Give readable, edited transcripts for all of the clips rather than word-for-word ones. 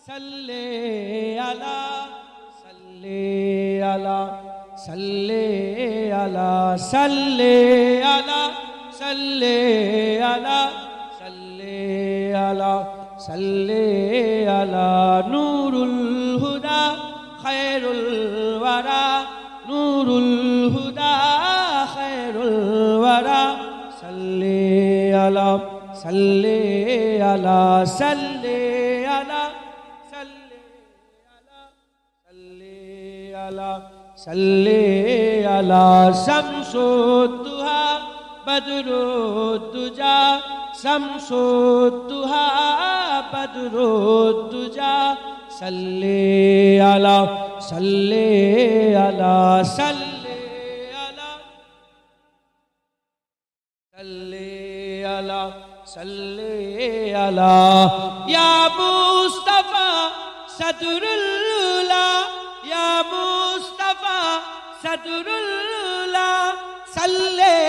Salli ala, salli ala, salli ala, salli ala, salli ala, salli ala, salli ala, Nurul Huda, Khairul Wara, Nurul Huda, Khairul Wara, salli ala, salli ala, salli ala. Salli ala Shamsud-Duha Badrud-Duja Shamsud-Duha Badrud-Duja Salli ala Salli ala Salli ala Salli ala Salli ala Ya Mustafa Sadrullah Ya Mustafa Sadrullah Salli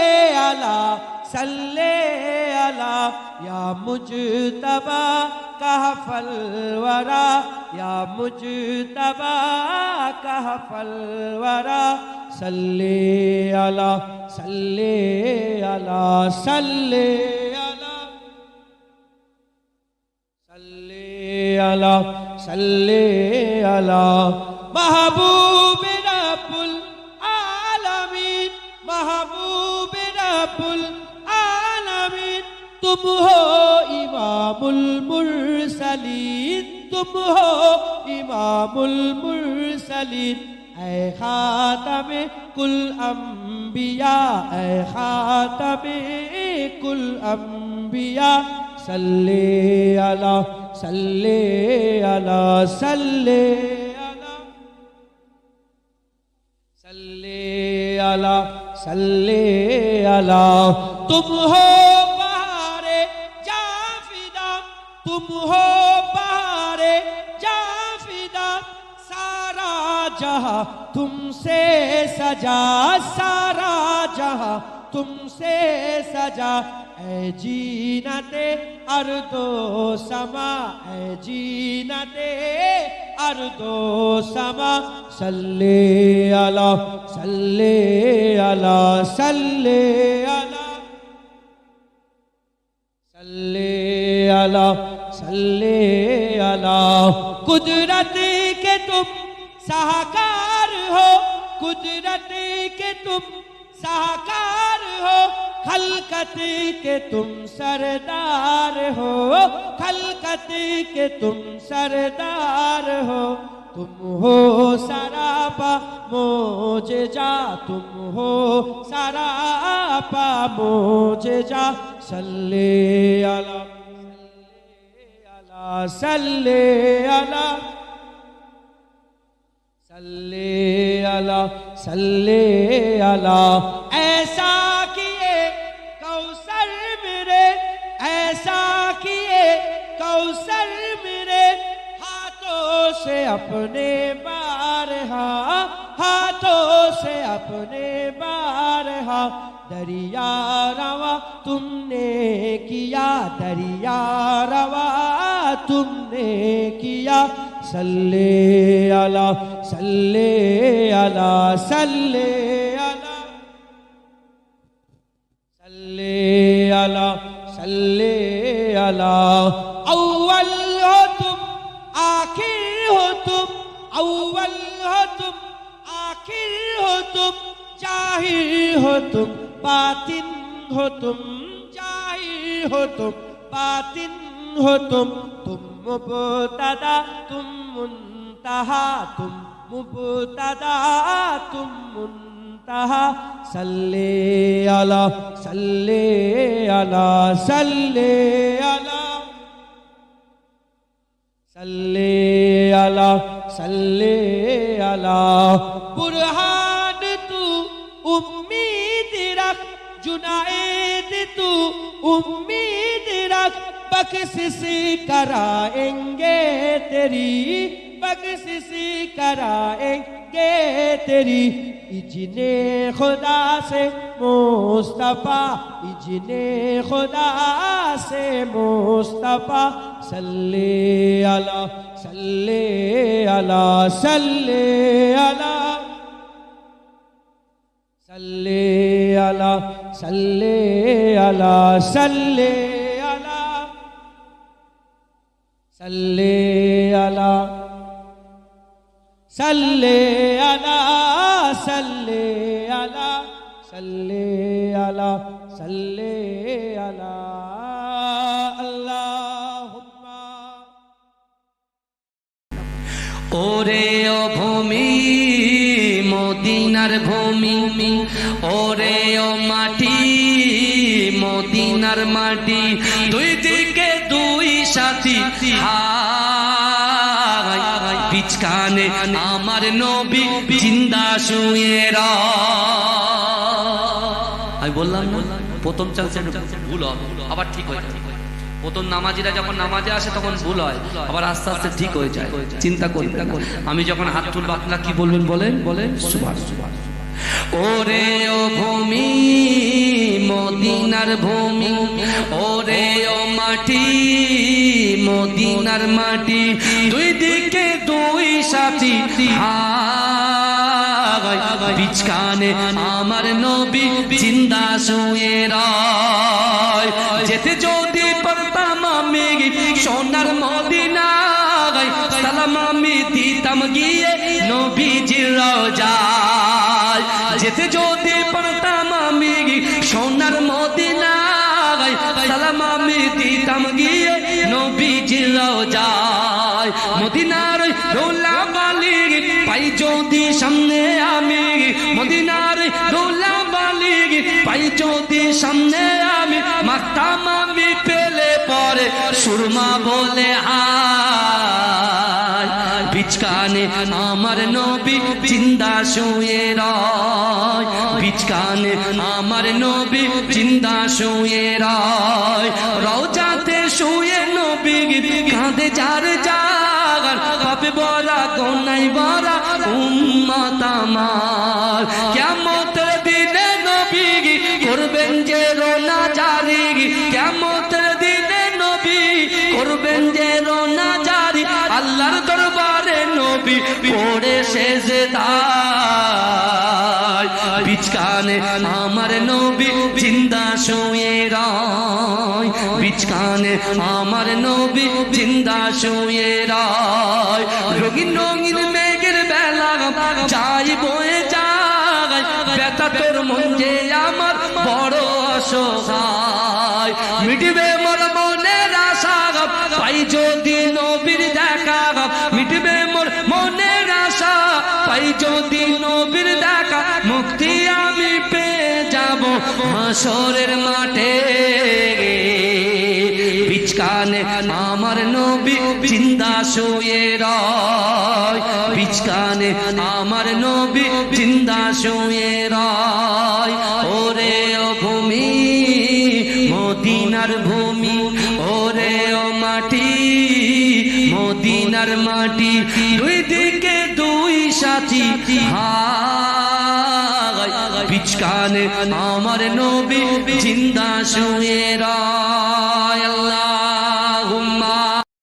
ala Ya Mujtaba Kahfal Wara Ya Mujtaba Kahfal Wara Salli ala Salli ala Salli ala Salli ala Salli ala Mahbub Rabbul Alamin Mahbub Rabbul Alamin Tum ho Imamul Mursalin Tum ho Imamul Mursalin Ay Khatame Kul Anbiya Ay Khatame Kul Anbiya Salli ala Salli ala Salli Salli ala, salli ala, tum ho bahare jafida, tum ho bahare jafida, sara jahan tumse saja, sara jahan tumse saja. ऐ जीनते अर्दो समा ऐ जीनते अर्दो समा सल्ले अला सल्ले अला सल्ले अला सल्ले अला सल्ले अला कुदरत के तुम साहकार हो कुदरत के तुम साहकार हो खलकत के तुम सरदार हो खलकत के तुम सरदार हो तुम हो सरापा मोजेजा तुम हो सरापा मोजेजा सल्ले अला सल्ले अला सल्ले अला सल्ले अला ऐसा ऐसा किए कौसर मेरे हाथों से अपने बारहा हाथों से अपने बारहा दरिया रवा तुमने किया दरिया रवा तुमने किया सल्ले अला सल्ले अला सल्ले अला सल्ले अला सल्ले अला अव्वल हो तुम आखिर हो तुम अव्वल हो तुम आखिर हो तुम जाहिर हो तुम बातिन हो तुम जाहिर हो तुम बातिन हो तुम मुब्तदा तुम मुंतहा तुम मुब्तदा तुम मुंतहा सल्ले अला सल्ले अला सल्ले अला सल्ले अला सल्ले अला बुरहान तू उम्मीद रख जुनाइद तू उम्मीद रख बख्शिश कराएंगे तेरी बख्शिश कराएंगे तेरी इजने खुदा से मुस्तफा इजने खुदा से Mustafa salli ala salli ala salli ala salli ala salli ala salli ala salli ala salli ala salli ala salli ala salli ala Allahumma ওরে ও ভূমি মদিনার ভূমি ওরে ও মাটি মদিনার মাটি দুই দিকে দুই সাথী বিচকানে আমার নবী জিন্দা শুয়ে আমি বললাম না প্রথম চান্সে ভুল হয় আবার ঠিক হয়ে যায় প্রথম নামাজিরা যখন নামাজে আসে তখন ভুল হয় আবার আস্তে আস্তে ঠিক হয়ে যায় চিন্তা করবেন আমি যখন হাত তুলব আপনারা কি বলবেন বলেন সুবহান ওরে ও ভূমি মদিনার ভূমি ওরে ও মাটি মদিনার মাটি দুই দিকে দুই সাথী বিচকানে আমার নবী জিন্দা শুয়ে রয় যেতে যদি পারতাম আমি সোনার মদিনায় সালাম আমি দিতাম গিয়ে নবীজির রওজায় যেতে যদি পারতাম আমি সোনার মদিনায় সালাম আমি দিতাম গিয়ে নবীজির রওজায় মদিনার রওলা বালি পাই যদি সামনে আমি মদিনার রওলা বালি পাই যদি সামনে আমি মাখতাম আমি পেলে পরে সুরমা বলে আয় বিচকানে আমার নবী জিন্দা শুয়ে রয় বিচকানে আমার নবী জিন্দা শুয়ে রয় রওজাতে শুয়ে নবী কাঁদে যার জাগার পাপে বরা কোনাই বরা উম্মত আমার কিয়ামতের দিনে নবী করবেন যে রোনা জারি কিয়ামতের দিনে নবী করবেন যে রোনা জারি আল্লাহর দরবারে নবী পড়ে সেজদায় বিচকানে আমার নবী জিন্দা শুয়ে রয় বিচকানে আমার নবী জিন্দা শুয়ে রয় রঙিন রঙিন মেঘের বেলা যাই বয়ে যায় ব্যথা তোর মন যে আমার বড় অসহায় মিটবে মোর মনের আশা পাই যদি নবীর দেখা মিটবে মোর মনের আশা পাই যদি নবীর দেখা মুক্তি আমি পেয়ে যাব হাসরের মাঠে বিচকানে আমার নবী জিন্দা শুয়ে রয় বিচকানে আমার নবী জিন্দা শুয়ে রয় ওরে ও ভূমি মদিনার ভূমি ওরে ও মাটি মদিনার মাটি দুই দিকে দুই সাথী বিচকানে আমার নবী জিন্দা শুয়ে রয় আল্লাহ